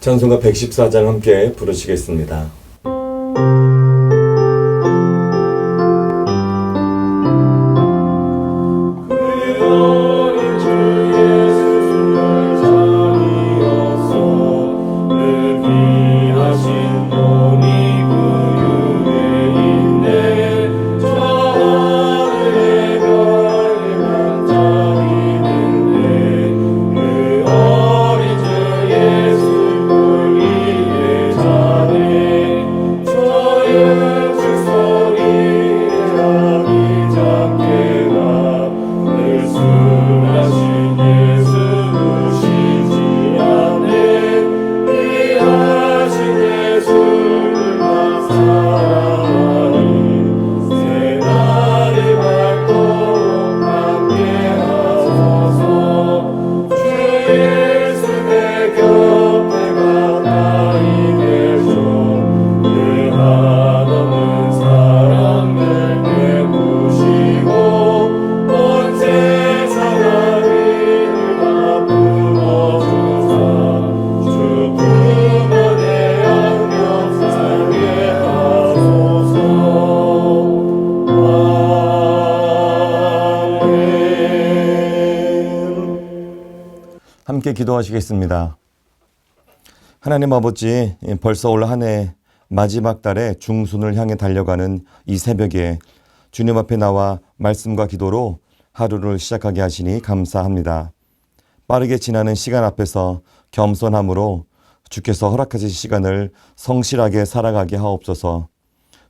찬송가 114장 함께 부르시겠습니다. 함께 기도하시겠습니다. 하나님 아버지, 벌써 올 한 해 마지막 달의 중순을 향해 달려가는 이 새벽에 주님 앞에 나와 말씀과 기도로 하루를 시작하게 하시니 감사합니다. 빠르게 지나는 시간 앞에서 겸손함으로 주께서 허락하신 시간을 성실하게 살아가게 하옵소서.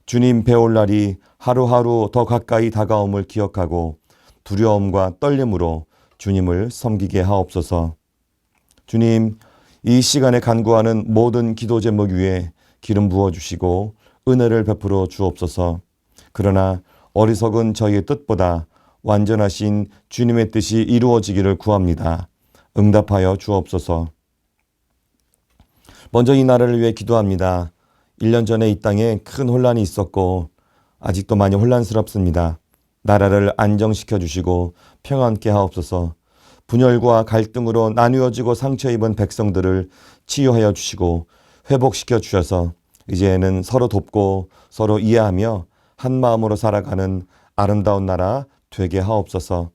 주님 배울 날이 하루하루 더 가까이 다가옴을 기억하고 두려움과 떨림으로 주님을 섬기게 하옵소서. 주님, 이 시간에 간구하는 모든 기도 제목 위에 기름 부어주시고 은혜를 베풀어 주옵소서. 그러나 어리석은 저희의 뜻보다 완전하신 주님의 뜻이 이루어지기를 구합니다. 응답하여 주옵소서. 먼저 이 나라를 위해 기도합니다. 1년 전에 이 땅에 큰 혼란이 있었고 아직도 많이 혼란스럽습니다. 나라를 안정시켜 주시고 평안케 하옵소서. 분열과 갈등으로 나뉘어지고 상처 입은 백성들을 치유하여 주시고 회복시켜 주셔서 이제는 서로 돕고 서로 이해하며 한 마음으로 살아가는 아름다운 나라 되게 하옵소서.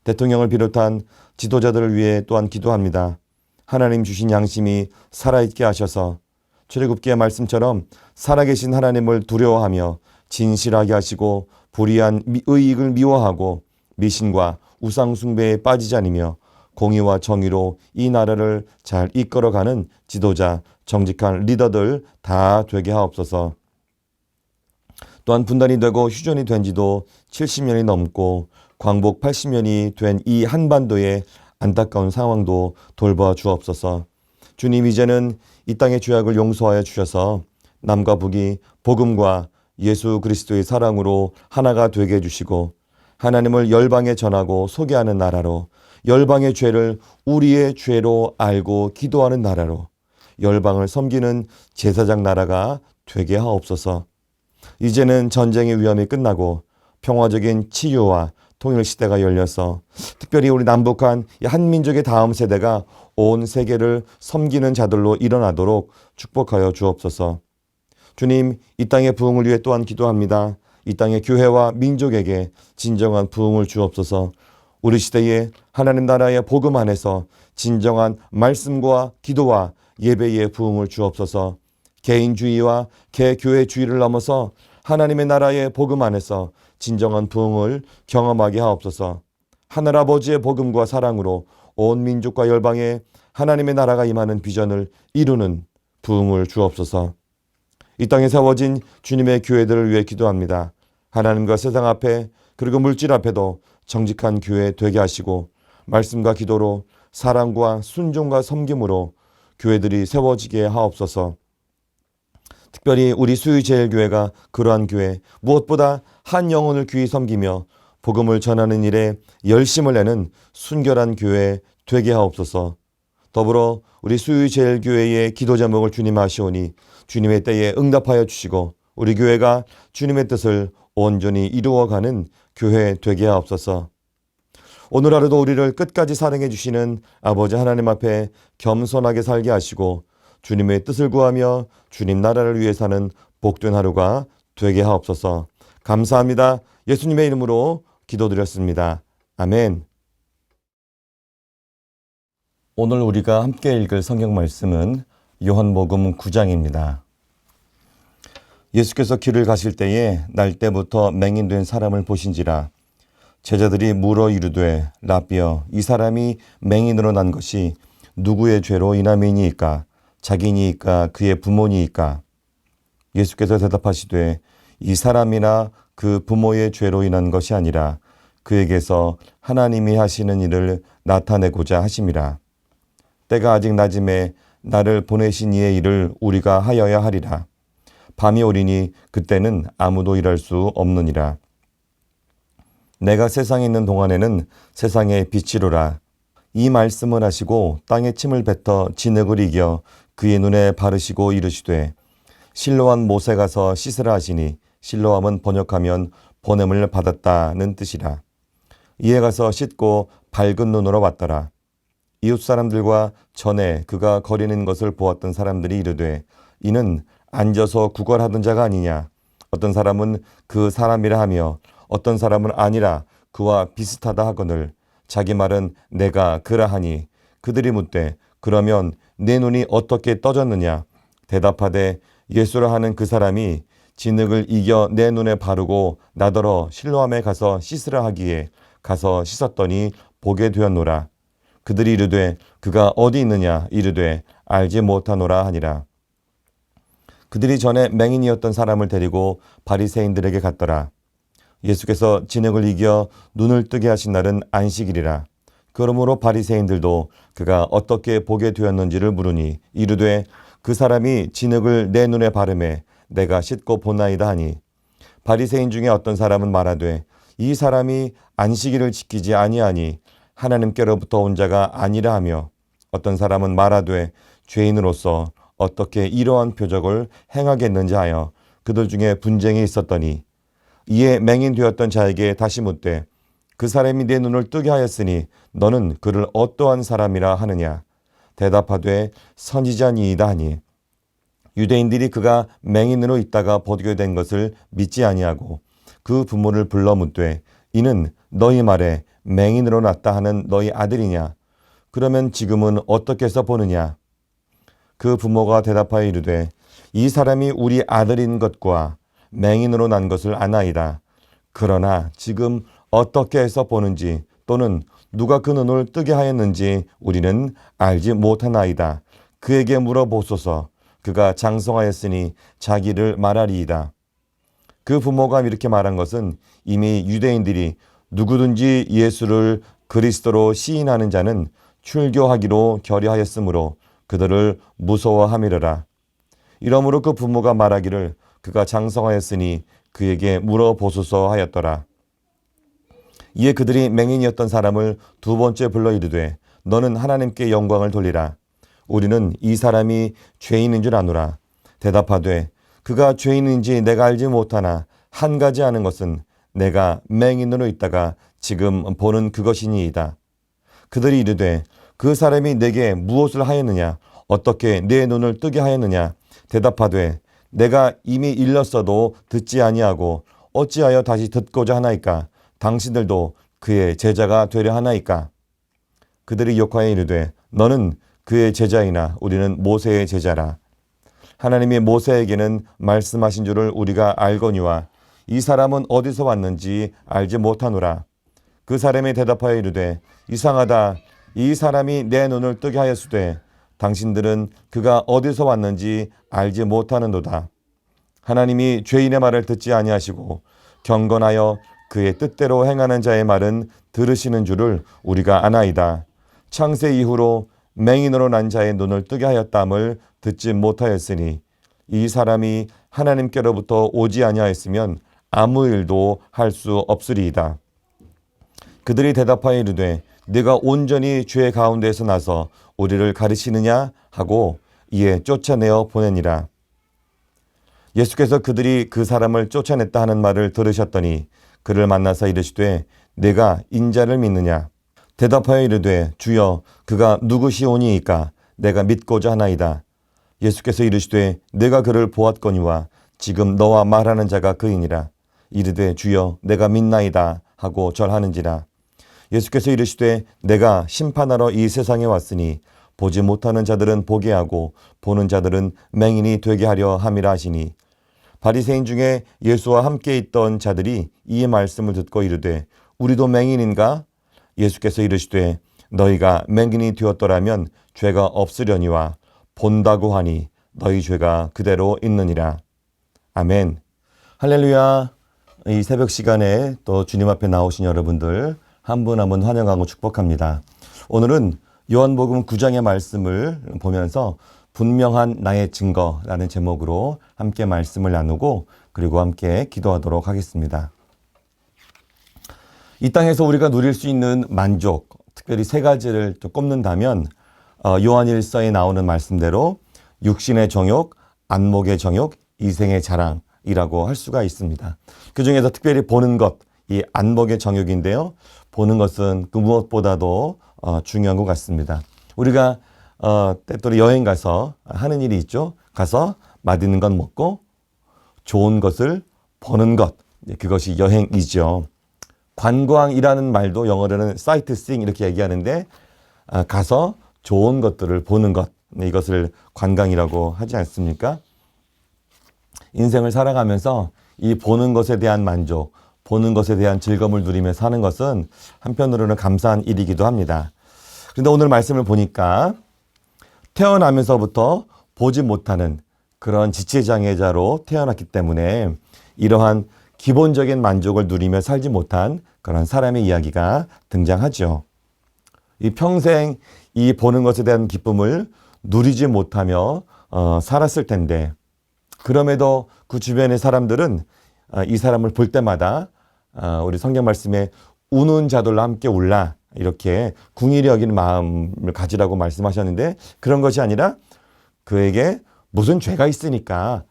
대통령을 비롯한 지도자들을 위해 또한 기도합니다. 하나님 주신 양심이 살아있게 하셔서 출애굽기의 말씀처럼 살아계신 하나님을 두려워하며 진실하게 하시고 불의한 의익을 미워하고 미신과 우상 숭배에 빠지지 않으며 공의와 정의로 이 나라를 잘 이끌어가는 지도자, 정직한 리더들 다 되게 하옵소서. 또한 분단이 되고 휴전이 된 지도 70년이 넘고 광복 80년이 된 이 한반도의 안타까운 상황도 돌봐 주옵소서. 주님, 이제는 이 땅의 죄악을 용서하여 주셔서 남과 북이 복음과 예수 그리스도의 사랑으로 하나가 되게 해주시고 하나님을 열방에 전하고 소개하는 나라로, 열방의 죄를 우리의 죄로 알고 기도하는 나라로, 열방을 섬기는 제사장 나라가 되게 하옵소서. 이제는 전쟁의 위험이 끝나고 평화적인 치유와 통일 시대가 열려서 특별히 우리 남북한 한민족의 다음 세대가 온 세계를 섬기는 자들로 일어나도록 축복하여 주옵소서. 주님, 이 땅의 부흥을 위해 또한 기도합니다. 이 땅의 교회와 민족에게 진정한 부흥을 주옵소서. 우리 시대에 하나님 나라의 복음 안에서 진정한 말씀과 기도와 예배의 부흥을 주옵소서. 개인주의와 개교회주의를 넘어서 하나님의 나라의 복음 안에서 진정한 부흥을 경험하게 하옵소서. 하늘아버지의 복음과 사랑으로 온 민족과 열방에 하나님의 나라가 임하는 비전을 이루는 부흥을 주옵소서. 이 땅에 세워진 주님의 교회들을 위해 기도합니다. 하나님과 세상 앞에 그리고 물질 앞에도 정직한 교회 되게 하시고 말씀과 기도로 사랑과 순종과 섬김으로 교회들이 세워지게 하옵소서. 특별히 우리 수유제일교회가 그러한 교회, 무엇보다 한 영혼을 귀히 섬기며 복음을 전하는 일에 열심을 내는 순결한 교회 되게 하옵소서. 더불어 우리 수유제일교회의 기도 제목을 주님 아시오니 주님의 때에 응답하여 주시고 우리 교회가 주님의 뜻을 온전히 이루어가는 교회 되게 하옵소서. 오늘 하루도 우리를 끝까지 사랑해 주시는 아버지 하나님 앞에 겸손하게 살게 하시고 주님의 뜻을 구하며 주님 나라를 위해 사는 복된 하루가 되게 하옵소서. 감사합니다. 예수님의 이름으로 기도드렸습니다. 아멘. 오늘 우리가 함께 읽을 성경 말씀은 요한복음 9장입니다. 예수께서 길을 가실 때에 날 때부터 맹인된 사람을 보신지라. 제자들이 물어 이르되 라삐여, 이 사람이 맹인으로 난 것이 누구의 죄로 인함이니이까? 자기니이까 그의 부모니이까? 예수께서 대답하시되 이 사람이나 그 부모의 죄로 인한 것이 아니라 그에게서 하나님이 하시는 일을 나타내고자 하심이라. 때가 아직 낮음에 나를 보내신 이의 일을 우리가 하여야 하리라. 밤이 오리니 그때는 아무도 일할 수 없느니라. 내가 세상에 있는 동안에는 세상의 빛이로라. 이 말씀을 하시고 땅에 침을 뱉어 진흙을 이겨 그의 눈에 바르시고 이르시되 실로암 못에 가서 씻으라 하시니 실로암은 번역하면 보냄을 받았다는 뜻이라. 이에 가서 씻고 밝은 눈으로 왔더라. 이웃 사람들과 전에 그가 거리는 것을 보았던 사람들이 이르되 이는 앉아서 구걸하던 자가 아니냐. 어떤 사람은 그 사람이라 하며 어떤 사람은 아니라 그와 비슷하다 하거늘 자기 말은 내가 그라 하니 그들이 묻되 그러면 내 눈이 어떻게 떠졌느냐. 대답하되 예수라 하는 그 사람이 진흙을 이겨 내 눈에 바르고 나더러 실로암에 가서 씻으라 하기에 가서 씻었더니 보게 되었노라. 그들이 이르되 그가 어디 있느냐. 이르되 알지 못하노라 하니라. 그들이 전에 맹인이었던 사람을 데리고 바리새인들에게 갔더라. 예수께서 진흙을 이겨 눈을 뜨게 하신 날은 안식일이라. 그러므로 바리새인들도 그가 어떻게 보게 되었는지를 물으니 이르되 그 사람이 진흙을 내 눈에 바르매 내가 씻고 보나이다 하니 바리새인 중에 어떤 사람은 말하되 이 사람이 안식일을 지키지 아니하니 하나님께로부터 온 자가 아니라 하며 어떤 사람은 말하되 죄인으로서 어떻게 이러한 표적을 행하겠는지 하여 그들 중에 분쟁이 있었더니 이에 맹인 되었던 자에게 다시 묻되 그 사람이 내 눈을 뜨게 하였으니 너는 그를 어떠한 사람이라 하느냐. 대답하되 선지자니이다 하니 유대인들이 그가 맹인으로 있다가 보게 된 것을 믿지 아니하고 그 부모를 불러 묻되 이는 너희 말에 맹인으로 났다 하는 너희 아들이냐. 그러면 지금은 어떻게 해서 보느냐. 그 부모가 대답하여 이르되 이 사람이 우리 아들인 것과 맹인으로 난 것을 아나이다. 그러나 지금 어떻게 해서 보는지 또는 누가 그 눈을 뜨게 하였는지 우리는 알지 못하나이다. 그에게 물어보소서. 그가 장성하였으니 자기를 말하리이다. 그 부모가 이렇게 말한 것은 이미 유대인들이 누구든지 예수를 그리스도로 시인하는 자는 출교하기로 결의하였으므로 그들을 무서워함이러라. 이러므로 그 부모가 말하기를 그가 장성하였으니 그에게 물어보소서 하였더라. 이에 그들이 맹인이었던 사람을 두 번째 불러 이르되 너는 하나님께 영광을 돌리라. 우리는 이 사람이 죄인인 줄 아노라. 대답하되 그가 죄인인지 내가 알지 못하나 한 가지 아는 것은 내가 맹인으로 있다가 지금 보는 그것이니이다. 그들이 이르되 그 사람이 내게 무엇을 하였느냐. 어떻게 내 눈을 뜨게 하였느냐. 대답하되 내가 이미 일렀어도 듣지 아니하고 어찌하여 다시 듣고자 하나이까. 당신들도 그의 제자가 되려 하나이까. 그들이 욕하여 이르되 너는 그의 제자이나 우리는 모세의 제자라. 하나님이 모세에게는 말씀하신 줄을 우리가 알거니와 이 사람은 어디서 왔는지 알지 못하노라. 그 사람이 대답하여 이르되 이상하다. 이 사람이 내 눈을 뜨게 하였으되 당신들은 그가 어디서 왔는지 알지 못하는도다. 하나님이 죄인의 말을 듣지 아니하시고 경건하여 그의 뜻대로 행하는 자의 말은 들으시는 줄을 우리가 아나이다. 창세 이후로 맹인으로 난 자의 눈을 뜨게 하였담을 듣지 못하였으니 이 사람이 하나님께로부터 오지 아니하였으면 아무 일도 할 수 없으리이다. 그들이 대답하여 이르되 네가 온전히 죄 가운데에서 나서 우리를 가르치느냐 하고 이에 쫓아내어 보내니라. 예수께서 그들이 그 사람을 쫓아냈다 하는 말을 들으셨더니 그를 만나서 이르시되 네가 인자를 믿느냐. 대답하여 이르되 주여 그가 누구시오니이까 내가 믿고자 하나이다. 예수께서 이르시되 내가 그를 보았거니와 지금 너와 말하는 자가 그이니라. 이르되 주여 내가 믿나이다 하고 절하는지라. 예수께서 이르시되 내가 심판하러 이 세상에 왔으니 보지 못하는 자들은 보게 하고 보는 자들은 맹인이 되게 하려 함이라 하시니, 바리새인 중에 예수와 함께 있던 자들이 이 말씀을 듣고 이르되 우리도 맹인인가? 예수께서 이르시되 너희가 맹인이 되었더라면 죄가 없으려니와 본다고 하니 너희 죄가 그대로 있느니라. 아멘. 할렐루야. 이 새벽 시간에 또 주님 앞에 나오신 여러분들 한 분 한 분 환영하고 축복합니다. 오늘은 요한복음 9장의 말씀을 보면서 분명한 나의 증거라는 제목으로 함께 말씀을 나누고 그리고 함께 기도하도록 하겠습니다. 이 땅에서 우리가 누릴 수 있는 만족, 특별히 세 가지를 좀 꼽는다면 요한일서에 나오는 말씀대로 육신의 정욕, 안목의 정욕, 이생의 자랑이라고 할 수가 있습니다. 그 중에서 특별히 보는 것, 이 안목의 정욕인데요. 보는 것은 그 무엇보다도 중요한 것 같습니다. 우리가 때때로 여행 가서 하는 일이 있죠. 가서 맛있는 것 먹고 좋은 것을 보는 것, 그것이 여행이죠. 관광이라는 말도 영어로는 sightseeing 이렇게 얘기하는데 가서 좋은 것들을 보는 것, 이것을 관광이라고 하지 않습니까? 인생을 살아가면서 이 보는 것에 대한 만족, 보는 것에 대한 즐거움을 누리며 사는 것은 한편으로는 감사한 일이기도 합니다. 그런데 오늘 말씀을 보니까 태어나면서부터 보지 못하는 그런 지체장애자로 태어났기 때문에 이러한 기본적인 만족을 누리며 살지 못한 그런 사람의 이야기가 등장하죠. 이 평생 이 보는 것에 대한 기쁨을 누리지 못하며 살았을 텐데, 그럼에도 그 주변의 사람들은 이 사람을 볼 때마다 우리 성경 말씀에 우는 자들로 함께 울라, 이렇게 궁일이 여기는 마음을 가지라고 말씀하셨는데, 그런 것이 아니라 그에게 무슨 죄가 있으니까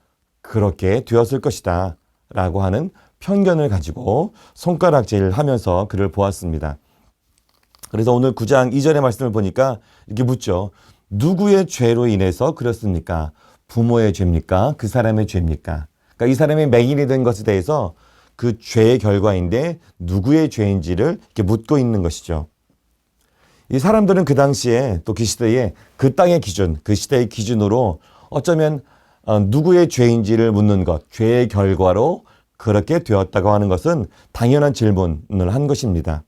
그렇게 되었을 것이다 라고 하는 편견을 가지고 손가락질하면서 그를 보았습니다. 그래서 오늘 9장 2절의 말씀을 보니까 이렇게 묻죠. 누구의 죄로 인해서 그렇습니까? 부모의 죄입니까? 그 사람의 죄입니까? 그러니까 이 사람이 맹인이 된 것에 대해서 그 죄의 결과인데 누구의 죄인지를 이렇게 묻고 있는 것이죠. 이 사람들은 그 당시에 또 그 시대에 그 땅의 기준, 그 시대의 기준으로 어쩌면 누구의 죄인지를 묻는 것, 죄의 결과로 그렇게 되었다고 하는 것은 당연한 질문을 한 것입니다.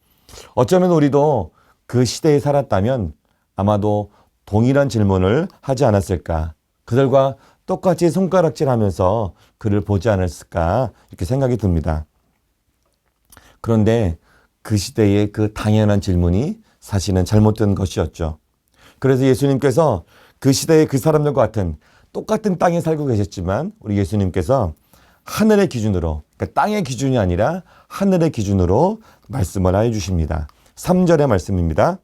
어쩌면 우리도 그 시대에 살았다면 아마도 동일한 질문을 하지 않았을까, 그들과 똑같이 손가락질하면서 그를 보지 않았을까 이렇게 생각이 듭니다. 그런데 그 시대의 그 당연한 질문이 사실은 잘못된 것이었죠. 그래서 예수님께서 그 시대의 그 사람들과 같은 똑같은 땅에 살고 계셨지만 우리 예수님께서 하늘의 기준으로, 그러니까 땅의 기준이 아니라 하늘의 기준으로 말씀을 해 주십니다. 3절의 말씀입니다.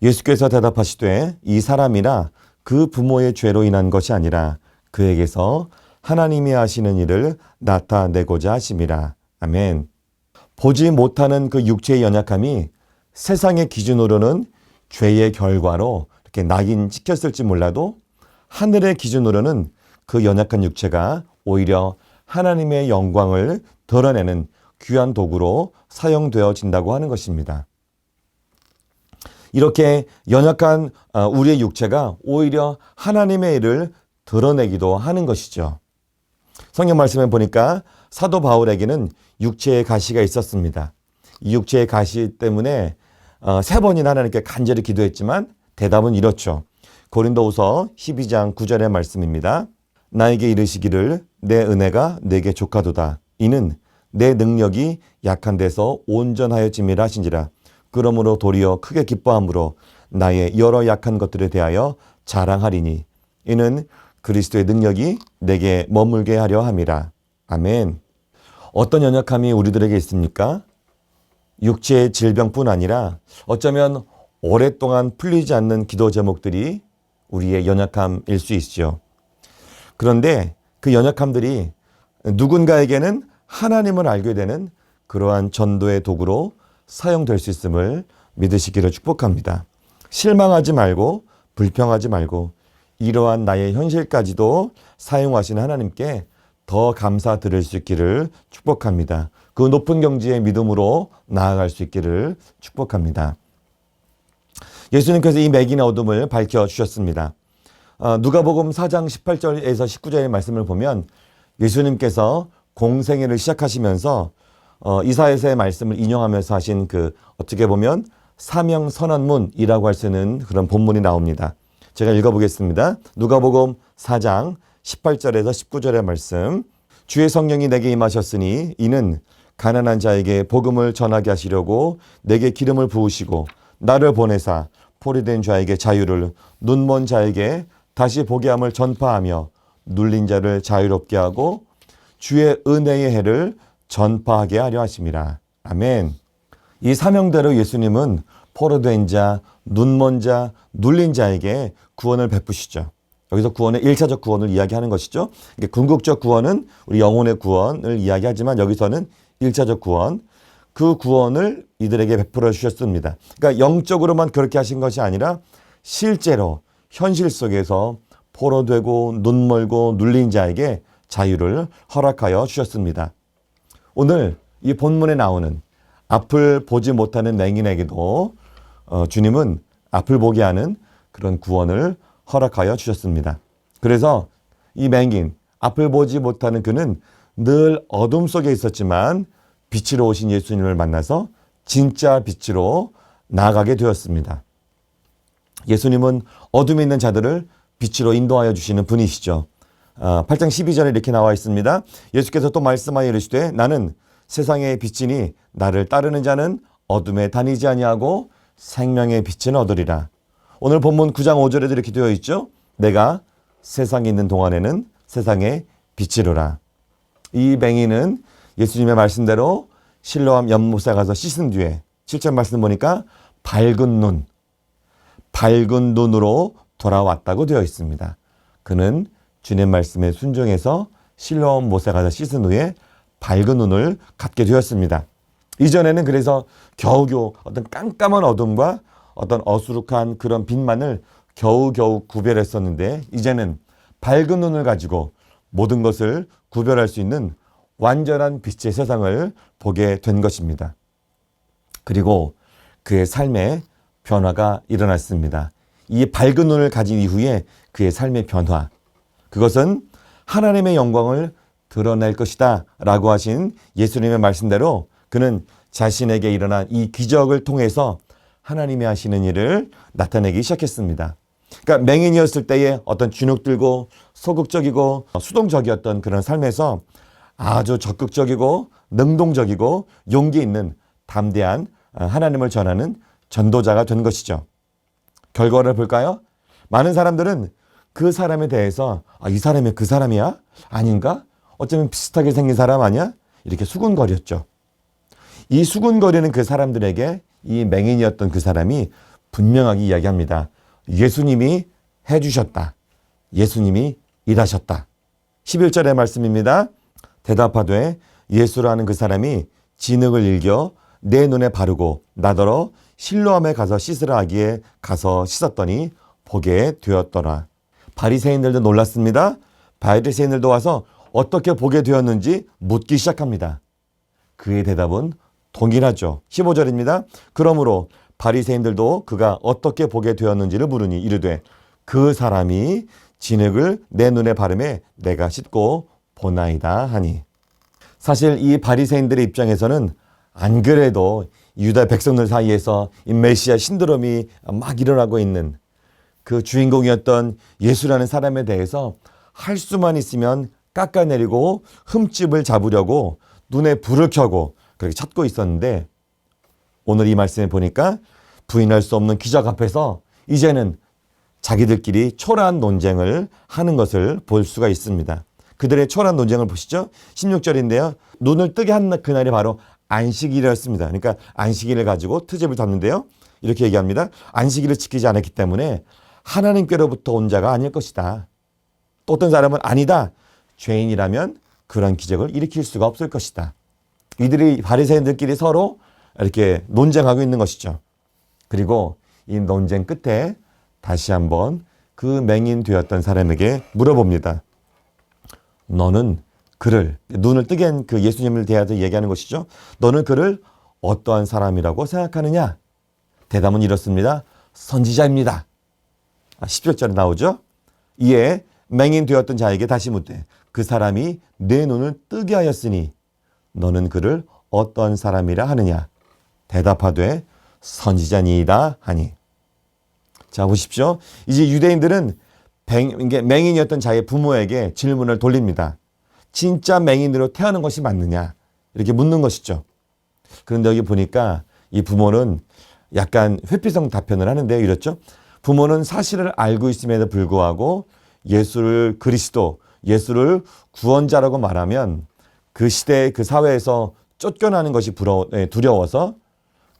예수께서 대답하시되 이 사람이나 그 부모의 죄로 인한 것이 아니라 그에게서 하나님이 하시는 일을 나타내고자 하심이라. 아멘. 보지 못하는 그 육체의 연약함이 세상의 기준으로는 죄의 결과로 이렇게 낙인 찍혔을지 몰라도 하늘의 기준으로는 그 연약한 육체가 오히려 하나님의 영광을 드러내는 귀한 도구로 사용되어진다고 하는 것입니다. 이렇게 연약한 우리의 육체가 오히려 하나님의 일을 드러내기도 하는 것이죠. 성경 말씀에 보니까 사도 바울에게는 육체의 가시가 있었습니다. 이 육체의 가시 때문에 3번이나 하나님께 간절히 기도했지만 대답은 이렇죠. 고린도후서 12장 9절의 말씀입니다. 나에게 이르시기를 내 은혜가 내게 족하도다. 이는 내 능력이 약한 데서 온전하여짐이라 하신지라. 그러므로 도리어 크게 기뻐함으로 나의 여러 약한 것들에 대하여 자랑하리니 이는 그리스도의 능력이 내게 머물게 하려 함이라. 아멘. 어떤 연약함이 우리들에게 있습니까? 육체의 질병뿐 아니라 어쩌면 오랫동안 풀리지 않는 기도 제목들이 우리의 연약함일 수 있죠. 그런데 그 연약함들이 누군가에게는 하나님을 알게 되는 그러한 전도의 도구로 사용될 수 있음을 믿으시기를 축복합니다. 실망하지 말고 불평하지 말고 이러한 나의 현실까지도 사용하시는 하나님께 더 감사드릴 수 있기를 축복합니다. 그 높은 경지의 믿음으로 나아갈 수 있기를 축복합니다. 예수님께서 이 매기는 어둠을 밝혀주셨습니다. 누가복음 4장 18절에서 19절의 말씀을 보면 예수님께서 공생애를 시작하시면서 이사야서의 말씀을 인용하면서 하신 그 어떻게 보면 사명선언문이라고 할 수 있는 그런 본문이 나옵니다. 제가 읽어보겠습니다. 누가복음 4장 18절에서 19절의 말씀. 주의 성령이 내게 임하셨으니 이는 가난한 자에게 복음을 전하게 하시려고 내게 기름을 부으시고 나를 보내사 포로된 자에게 자유를, 눈먼 자에게 다시 보게 함을 전파하며 눌린 자를 자유롭게 하고 주의 은혜의 해를 전파하게 하려 하심이라. 아멘. 이 사명대로 예수님은 포로된 자, 눈먼 자, 눌린 자에게 구원을 베푸시죠. 여기서 구원의 1차적 구원을 이야기하는 것이죠. 궁극적 구원은 우리 영혼의 구원을 이야기하지만 여기서는 1차적 구원, 그 구원을 이들에게 베풀어 주셨습니다. 그러니까 영적으로만 그렇게 하신 것이 아니라 실제로 현실 속에서 포로되고 눈멀고 눌린 자에게 자유를 허락하여 주셨습니다. 오늘 이 본문에 나오는 앞을 보지 못하는 맹인에게도 주님은 앞을 보게 하는 그런 구원을 허락하여 주셨습니다. 그래서 이 맹인, 앞을 보지 못하는 그는 늘 어둠 속에 있었지만 빛으로 오신 예수님을 만나서 진짜 빛으로 나아가게 되었습니다. 예수님은 어둠에 있는 자들을 빛으로 인도하여 주시는 분이시죠. 8장 12절에 이렇게 나와 있습니다. 예수께서 또 말씀하여 이르시되 나는 세상의 빛이니 나를 따르는 자는 어둠에 다니지 아니하고 생명의 빛은 얻으리라. 오늘 본문 9장 5절에도 이렇게 되어 있죠. 내가 세상에 있는 동안에는 세상의 빛이로라. 이 맹인은 예수님의 말씀대로 실로암 연못에 가서 씻은 뒤에 7절 말씀 보니까 밝은 눈으로 돌아왔다고 되어 있습니다. 그는 주님 말씀에 순종해서 실로암 못에 가서 씻은 후에 밝은 눈을 갖게 되었습니다. 이전에는 그래서 겨우겨우 어떤 깜깜한 어둠과 어떤 어수룩한 그런 빛만을 겨우겨우 구별했었는데 이제는 밝은 눈을 가지고 모든 것을 구별할 수 있는 완전한 빛의 세상을 보게 된 것입니다. 그리고 그의 삶에 변화가 일어났습니다. 이 밝은 눈을 가진 이후에 그의 삶의 변화, 그것은 하나님의 영광을 드러낼 것이다 라고 하신 예수님의 말씀대로 그는 자신에게 일어난 이 기적을 통해서 하나님이 하시는 일을 나타내기 시작했습니다. 그러니까 맹인이었을 때의 어떤 주눅들고 소극적이고 수동적이었던 그런 삶에서 아주 적극적이고 능동적이고 용기 있는 담대한 하나님을 전하는 전도자가 된 것이죠. 결과를 볼까요? 많은 사람들은 그 사람에 대해서 이 사람이 그 사람이야? 아닌가? 어쩌면 비슷하게 생긴 사람 아니야? 이렇게 수군거렸죠. 이 수군거리는 그 사람들에게 이 맹인이었던 그 사람이 분명하게 이야기합니다. 예수님이 해주셨다. 예수님이 일하셨다. 11절의 말씀입니다. 대답하되 예수라는 그 사람이 진흙을 일겨 내 눈에 바르고 나더러 실로암에 가서 씻으라 하기에 가서 씻었더니 보게 되었더라. 바리새인들도 놀랐습니다. 바리새인들도 와서 어떻게 보게 되었는지 묻기 시작합니다. 그의 대답은 동일하죠. 15절입니다. 그러므로 바리새인들도 그가 어떻게 보게 되었는지를 물으니 이르되 그 사람이 진흙을 내 눈에 바르매 내가 씻고 보나이다 하니. 사실 이 바리새인들의 입장에서는 안 그래도 유다 백성들 사이에서 이 메시아 신드롬이 막 일어나고 있는 그 주인공이었던 예수라는 사람에 대해서 할 수만 있으면 깎아내리고 흠집을 잡으려고 눈에 불을 켜고 그렇게 찾고 있었는데 오늘 이 말씀에 보니까 부인할 수 없는 기적 앞에서 이제는 자기들끼리 초라한 논쟁을 하는 것을 볼 수가 있습니다. 그들의 초라한 논쟁을 보시죠. 16절인데요. 눈을 뜨게 한 그날이 바로 안식일이었습니다. 그러니까 안식일을 가지고 트집을 잡는데요. 이렇게 얘기합니다. 안식일을 지키지 않았기 때문에 하나님께로부터 온 자가 아닐 것이다. 또 어떤 사람은 아니다. 죄인이라면 그런 기적을 일으킬 수가 없을 것이다. 이들이 바리새인들끼리 서로 이렇게 논쟁하고 있는 것이죠. 그리고 이 논쟁 끝에 다시 한번 그 맹인 되었던 사람에게 물어봅니다. 너는 그를, 눈을 뜨게 한 그 예수님을 대하여 얘기하는 것이죠. 너는 그를 어떠한 사람이라고 생각하느냐? 대답은 이렇습니다. 선지자입니다. 10절에 나오죠. 이에 맹인 되었던 자에게 다시 묻되 그 사람이 내 눈을 뜨게 하였으니 너는 그를 어떤 사람이라 하느냐? 대답하되 선지자니이다 하니. 자, 보십시오. 이제 유대인들은 맹인이었던 자의 부모에게 질문을 돌립니다. 진짜 맹인으로 태어난 것이 맞느냐? 이렇게 묻는 것이죠. 그런데 여기 보니까 이 부모는 약간 회피성 답변을 하는데요. 이렇죠? 부모는 사실을 알고 있음에도 불구하고 예수를 그리스도, 예수를 구원자라고 말하면 그 시대 그 사회에서 쫓겨나는 것이 두려워서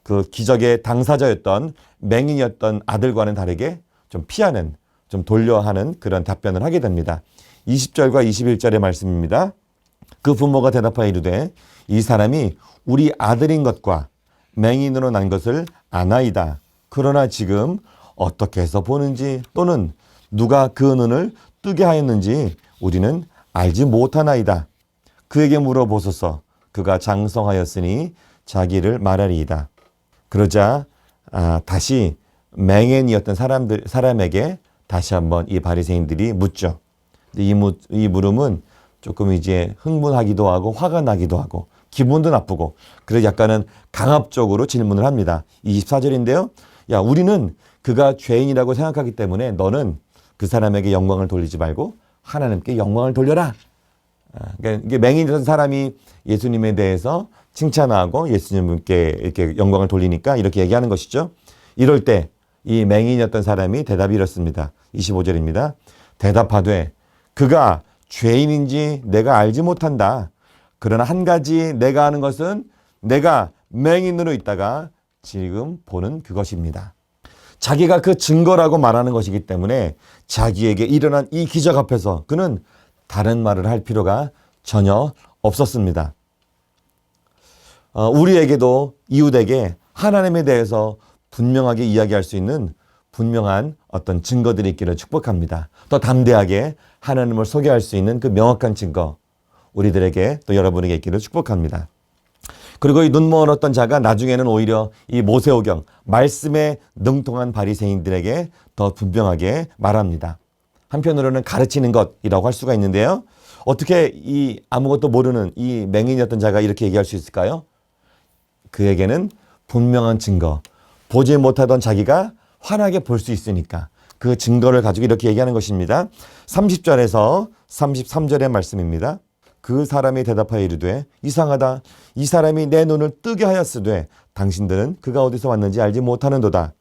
그 기적의 당사자였던 맹인이었던 아들과는 다르게 좀 피하는, 좀 돌려하는 그런 답변을 하게 됩니다. 20절과 21절의 말씀입니다. 그 부모가 대답하여 이르되 이 사람이 우리 아들인 것과 맹인으로 난 것을 아나이다. 그러나 지금 어떻게 해서 보는지 또는 누가 그 눈을 뜨게 하였는지 우리는 알지 못하나이다. 그에게 물어보소서. 그가 장성하였으니 자기를 말하리이다. 그러자 다시 맹인이었던 사람에게 다시 한번 이 바리새인들이 묻죠. 이 물음은 조금 이제 흥분하기도 하고 화가 나기도 하고 기분도 나쁘고 그래서 약간은 강압적으로 질문을 합니다. 24절인데요. 야, 우리는 그가 죄인이라고 생각하기 때문에 너는 그 사람에게 영광을 돌리지 말고 하나님께 영광을 돌려라. 그러니까 이게 맹인이었던 사람이 예수님에 대해서 칭찬하고 예수님께 이렇게 영광을 돌리니까 이렇게 얘기하는 것이죠. 이럴 때 이 맹인이었던 사람이 대답이 이렇습니다. 25절입니다. 대답하되 그가 죄인인지 내가 알지 못한다. 그러나 한 가지 내가 아는 것은 내가 맹인으로 있다가 지금 보는 그것입니다. 자기가 그 증거라고 말하는 것이기 때문에 자기에게 일어난 이 기적 앞에서 그는 다른 말을 할 필요가 전혀 없었습니다. 우리에게도 이웃에게 하나님에 대해서 분명하게 이야기할 수 있는 분명한 어떤 증거들이 있기를 축복합니다. 더 담대하게 하나님을 소개할 수 있는 그 명확한 증거 우리들에게 또 여러분에게 있기를 축복합니다. 그리고 이 눈먼 어떤 자가 나중에는 오히려 이 모세오경 말씀에 능통한 바리새인들에게 더 분명하게 말합니다. 한편으로는 가르치는 것이라고 할 수가 있는데요. 어떻게 이 아무것도 모르는 이 맹인이었던 자가 이렇게 얘기할 수 있을까요? 그에게는 분명한 증거, 보지 못하던 자기가 환하게 볼 수 있으니까 그 증거를 가지고 이렇게 얘기하는 것입니다. 30절에서 33절의 말씀입니다. 그 사람이 대답하여 이르되 이상하다. 이 사람이 내 눈을 뜨게 하였으되 당신들은 그가 어디서 왔는지 알지 못하는도다.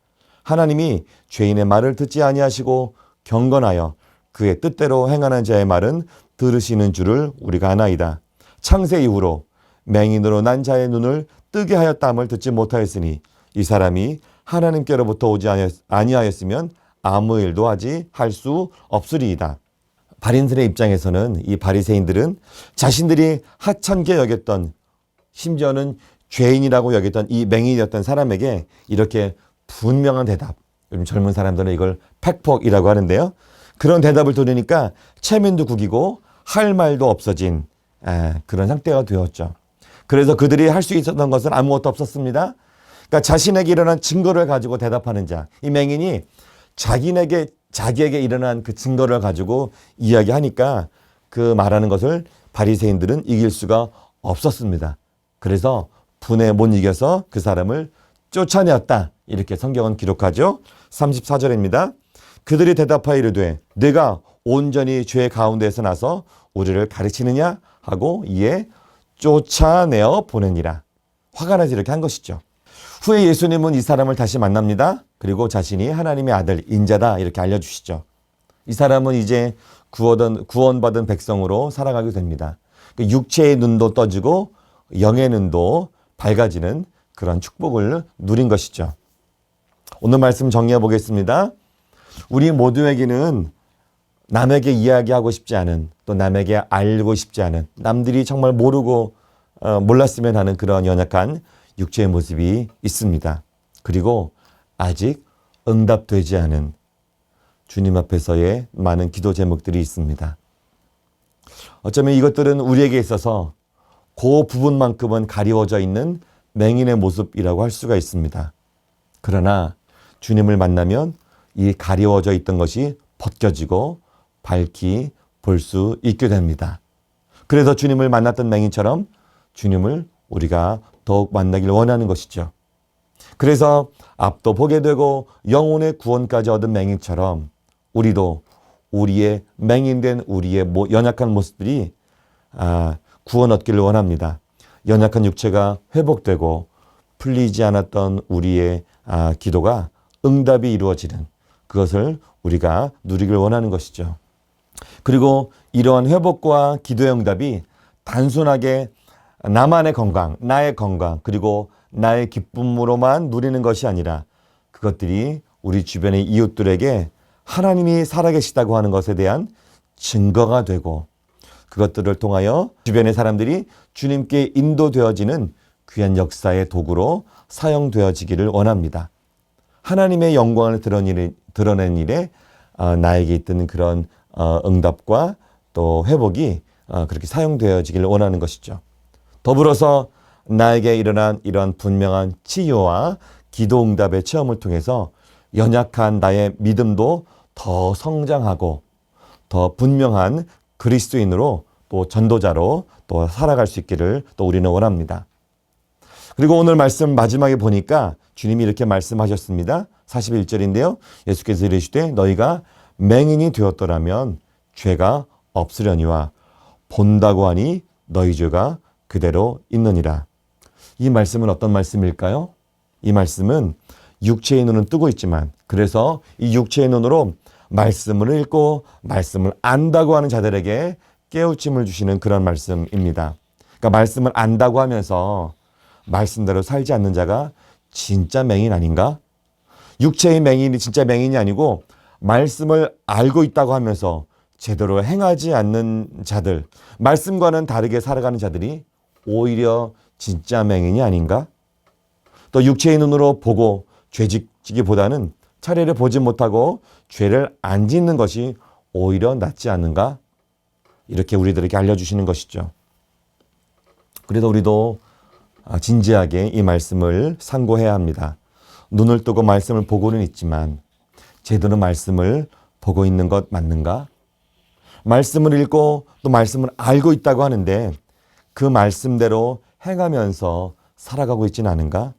하나님이 죄인의 말을 듣지 아니하시고 경건하여 그의 뜻대로 행하는 자의 말은 들으시는 줄을 우리가 아나이다. 창세 이후로 맹인으로 난 자의 눈을 뜨게 하였다함을 듣지 못하였으니 이 사람이 하나님께로부터 오지 아니하였으면 아무 일도 할 수 없으리이다. 바리새인들의 입장에서는 이 바리새인들은 자신들이 하찮게 여겼던 심지어는 죄인이라고 여겼던 이 맹인이었던 사람에게 이렇게 분명한 대답, 요즘 젊은 사람들은 이걸 팩폭이라고 하는데요. 그런 대답을 들으니까 체면도 구기고 할 말도 없어진 그런 상태가 되었죠. 그래서 그들이 할 수 있었던 것은 아무것도 없었습니다. 그러니까 자신에게 일어난 증거를 가지고 대답하는 자, 이 맹인이 자기에게 일어난 그 증거를 가지고 이야기하니까 그 말하는 것을 바리새인들은 이길 수가 없었습니다. 그래서 분에 못 이겨서 그 사람을 쫓아내었다. 이렇게 성경은 기록하죠. 34절입니다. 그들이 대답하여 이르되 네가 온전히 죄 가운데에서 나서 우리를 가르치느냐 하고 이에 쫓아내어 보내니라. 화가 나서 이렇게 한 것이죠. 후에 예수님은 이 사람을 다시 만납니다. 그리고 자신이 하나님의 아들 인자다 이렇게 알려주시죠. 이 사람은 이제 구원받은 백성으로 살아가게 됩니다. 육체의 눈도 떠지고 영의 눈도 밝아지는 그런 축복을 누린 것이죠. 오늘 말씀 정리해 보겠습니다. 우리 모두에게는 남에게 이야기하고 싶지 않은 또 남에게 알고 싶지 않은 남들이 정말 모르고 몰랐으면 하는 그런 연약한 육체의 모습이 있습니다. 그리고 아직 응답되지 않은 주님 앞에서의 많은 기도 제목들이 있습니다. 어쩌면 이것들은 우리에게 있어서 그 부분만큼은 가리워져 있는 맹인의 모습이라고 할 수가 있습니다. 그러나 주님을 만나면 이 가리워져 있던 것이 벗겨지고 밝히 볼 수 있게 됩니다. 그래서 주님을 만났던 맹인처럼 주님을 우리가 더욱 만나길 원하는 것이죠. 그래서 앞도 보게 되고 영혼의 구원까지 얻은 맹인처럼 우리도 우리의 맹인된 우리의 연약한 모습들이 구원 얻기를 원합니다. 연약한 육체가 회복되고 풀리지 않았던 우리의 기도가 응답이 이루어지는 그것을 우리가 누리길 원하는 것이죠. 그리고 이러한 회복과 기도의 응답이 단순하게 나만의 건강, 나의 건강, 그리고 나의 기쁨으로만 누리는 것이 아니라 그것들이 우리 주변의 이웃들에게 하나님이 살아계시다고 하는 것에 대한 증거가 되고 그것들을 통하여 주변의 사람들이 주님께 인도되어지는 귀한 역사의 도구로 사용되어지기를 원합니다. 하나님의 영광을 드러낸 일에 나에게 있던 그런 응답과 또 회복이 그렇게 사용되어지기를 원하는 것이죠. 더불어서 나에게 일어난 이러한 분명한 치유와 기도 응답의 체험을 통해서 연약한 나의 믿음도 더 성장하고 더 분명한 그리스도인으로 또 전도자로 또 살아갈 수 있기를 또 우리는 원합니다. 그리고 오늘 말씀 마지막에 보니까 주님이 이렇게 말씀하셨습니다. 41절인데요. 예수께서 이르시되 너희가 맹인이 되었더라면 죄가 없으려니와 본다고 하니 너희 죄가 그대로 있느니라. 이 말씀은 어떤 말씀일까요? 이 말씀은 육체의 눈은 뜨고 있지만 그래서 이 육체의 눈으로 말씀을 읽고 말씀을 안다고 하는 자들에게 깨우침을 주시는 그런 말씀입니다. 그러니까 말씀을 안다고 하면서 말씀대로 살지 않는 자가 진짜 맹인 아닌가? 육체의 맹인이 진짜 맹인이 아니고 말씀을 알고 있다고 하면서 제대로 행하지 않는 자들, 말씀과는 다르게 살아가는 자들이 오히려 진짜 맹인이 아닌가? 또 육체의 눈으로 보고 죄짓기보다는 차례를 보지 못하고 죄를 안 짓는 것이 오히려 낫지 않는가? 이렇게 우리들에게 알려주시는 것이죠. 그래도 우리도 진지하게 이 말씀을 상고해야 합니다. 눈을 뜨고 말씀을 보고는 있지만 제대로 말씀을 보고 있는 것 맞는가? 말씀을 읽고 또 말씀을 알고 있다고 하는데 그 말씀대로 행하면서 살아가고 있지는 않은가?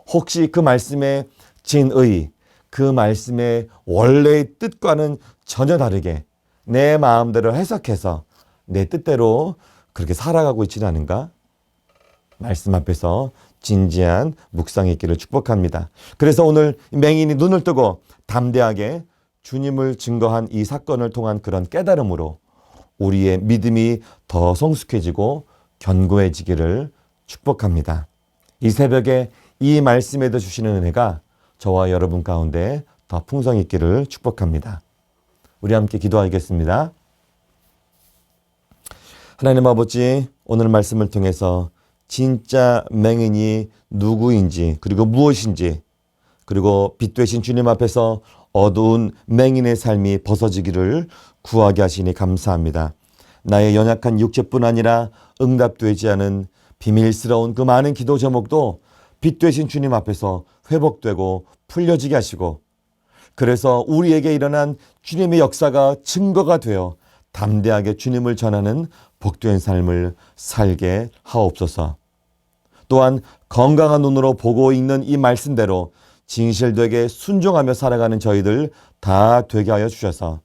혹시 그 말씀의 진의, 그 말씀의 원래의 뜻과는 전혀 다르게 내 마음대로 해석해서 내 뜻대로 그렇게 살아가고 있지는 않은가? 말씀 앞에서 진지한 묵상이 있기를 축복합니다. 그래서 오늘 맹인이 눈을 뜨고 담대하게 주님을 증거한 이 사건을 통한 그런 깨달음으로 우리의 믿음이 더 성숙해지고 견고해지기를 축복합니다. 이 새벽에 이 말씀에도 주시는 은혜가 저와 여러분 가운데 더 풍성히 있기를 축복합니다. 우리 함께 기도하겠습니다. 하나님 아버지, 오늘 말씀을 통해서 진짜 맹인이 누구인지 그리고 무엇인지 그리고 빛 되신 주님 앞에서 어두운 맹인의 삶이 벗어지기를 구하게 하시니 감사합니다. 나의 연약한 육체뿐 아니라 응답되지 않은 비밀스러운 그 많은 기도 제목도 빛 되신 주님 앞에서 회복되고 풀려지게 하시고 그래서 우리에게 일어난 주님의 역사가 증거가 되어 담대하게 주님을 전하는 복된 삶을 살게 하옵소서. 또한 건강한 눈으로 보고 있는 이 말씀대로 진실되게 순종하며 살아가는 저희들 다 되게 하여 주셔서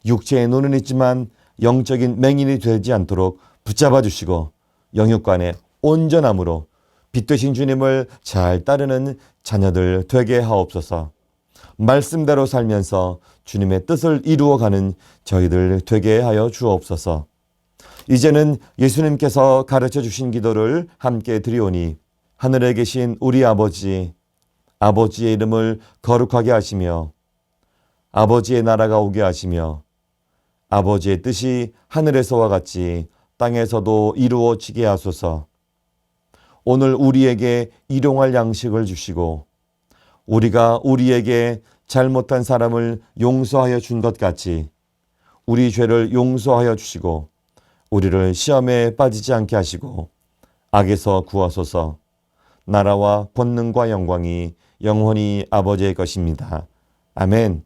육체의 눈은 있지만 영적인 맹인이 되지 않도록 붙잡아 주시고 영육간의 온전함으로 빛 되신 주님을 잘 따르는 자녀들 되게 하옵소서. 말씀대로 살면서 주님의 뜻을 이루어가는 저희들 되게 하여 주옵소서. 이제는 예수님께서 가르쳐 주신 기도를 함께 드리오니 하늘에 계신 우리 아버지, 아버지의 이름을 거룩하게 하시며 아버지의 나라가 오게 하시며 아버지의 뜻이 하늘에서와 같이 땅에서도 이루어지게 하소서. 오늘 우리에게 일용할 양식을 주시고 우리가 우리에게 잘못한 사람을 용서하여 준 것 같이 우리 죄를 용서하여 주시고 우리를 시험에 빠지지 않게 하시고 악에서 구하소서. 나라와 권능과 영광이 영원히 아버지의 것입니다. 아멘.